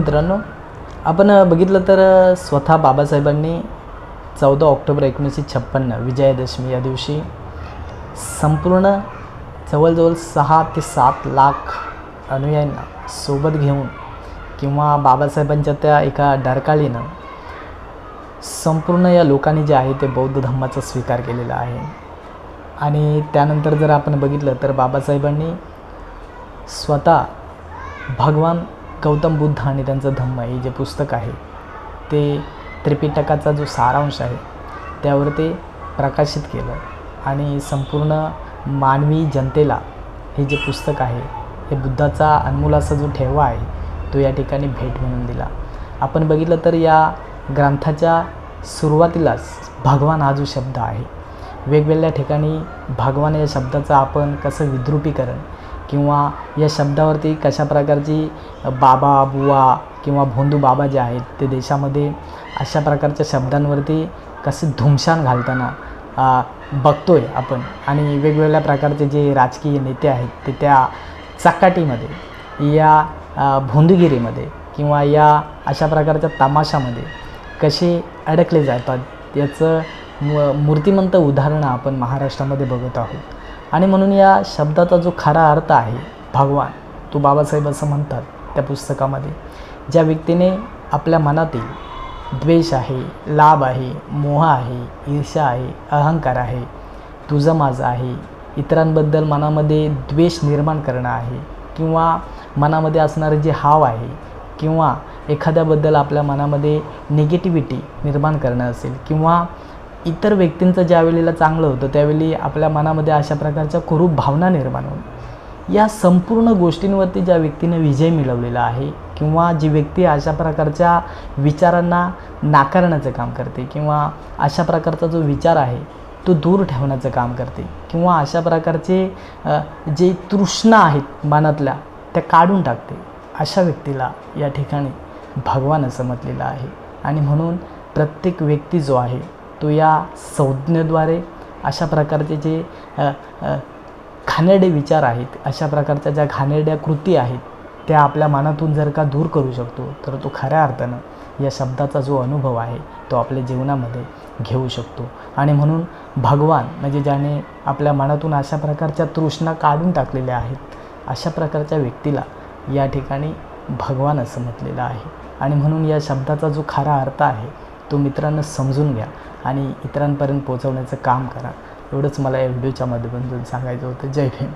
मित्रांनो, आपण बघितलं तर स्वतः बाबासाहेबांनी 14 ऑक्टोबर 1956 विजयादशमी या दिवशी संपूर्ण जवळजवळ 6 ते 7 लाख अनुयायांना सोबत घेऊन किंवा बाबासाहेबांच्या त्या एका डरकाळीनं संपूर्ण या लोकांनी जे आहे ते बौद्ध धम्माचा स्वीकार केलेला आहे. आणि त्यानंतर जर आपण बघितलं तर बाबासाहेबांनी स्वतः भगवान गौतम बुद्ध आणि त्यांचं धम्म हे जे पुस्तक आहे ते त्रिपिटकाचा जो सारांश आहे त्यावर ते प्रकाशित केलं आणि संपूर्ण मानवी जनतेला हे जे पुस्तक आहे हे बुद्धाचा अनमोल असा जो ठेवा आहे तो या ठिकाणी भेट म्हणून दिला. आपण बघितलं तर या ग्रंथाच्या सुरुवातीलाच भगवान हा जो शब्द आहे, वेगवेगळ्या ठिकाणी भगवान या शब्दाचं आपण कसं विद्रूपीकरण किंवा या शब्दावरती कशा प्रकारची बाबा बुवा किंवा भोंदू बाबा जे आहेत ते देशामध्ये अशा प्रकारच्या शब्दांवरती कसे धुमशान घालताना बघतोय आपण. आणि वेगवेगळ्या प्रकारचे जे राजकीय नेते आहेत ते त्या चकाटीमध्ये या भोंदूगिरीमध्ये किंवा या अशा प्रकारच्या तमाशामध्ये कसे अडकले जातात याचं मूर्तिमंत उदाहरणं आपण महाराष्ट्रामध्ये बघत आहोत. आणि म्हणून या शब्दाचा जो खरा अर्थ आहे भगवान, तो बाबासाहेब असं म्हणतात त्या पुस्तकामध्ये, ज्या व्यक्तीने आपल्या मनातील द्वेष आहे, लाभ आहे, मोह आहे, ईर्ष्या आहे, अहंकार आहे, तुझं माझं आहे, इतरांबद्दल मनामध्ये द्वेष निर्माण करणं आहे किंवा मनामध्ये असणारे जे हाव आहे किंवा एखाद्याबद्दल आपल्या मनामध्ये निगेटिव्हिटी निर्माण करणं असेल किंवा इतर व्यक्तींचं ज्या वेळेला चांगलं होतं त्यावेळी आपल्या मनामध्ये अशा प्रकारच्या कुरूप भावना निर्माण होऊन या संपूर्ण गोष्टींवरती ज्या व्यक्तीने विजय मिळवलेला आहे किंवा जी व्यक्ती अशा प्रकारच्या विचारांना नाकारण्याचं काम करते किंवा अशा प्रकारचा जो विचार आहे तो दूर ठेवण्याचं काम करते किंवा अशा प्रकारचे जे तृष्णा आहेत मनातल्या त्या काढून टाकते, अशा व्यक्तीला या ठिकाणी भगवान असं म्हटलेलं आहे. आणि म्हणून प्रत्येक व्यक्ती जो आहे तो या संज्ञेद्वारे अशा प्रकारचे जे घाणेरडे विचार आहेत, अशा प्रकारच्या ज्या घाणेरड्या कृती आहेत त्या आपल्या मनातून जर का दूर करू शकतो तर तो खऱ्या अर्थानं या शब्दाचा जो अनुभव आहे तो आपल्या जीवनामध्ये घेऊ शकतो. आणि म्हणून भगवान म्हणजे ज्याने आपल्या मनातून अशा प्रकारच्या तृष्णा काढून टाकलेल्या आहेत, अशा प्रकारच्या व्यक्तीला या ठिकाणी भगवान असं म्हटलेलं आहे. आणि म्हणून या शब्दाचा जो खरा अर्थ आहे तो मित्रांनो समजून घ्या आणि इतरांपर्यंत पोहोचवण्याचं काम करा. एवढंच मला या व्हिडिओच्या माध्यमातून सांगायचं होतं. जय भीम.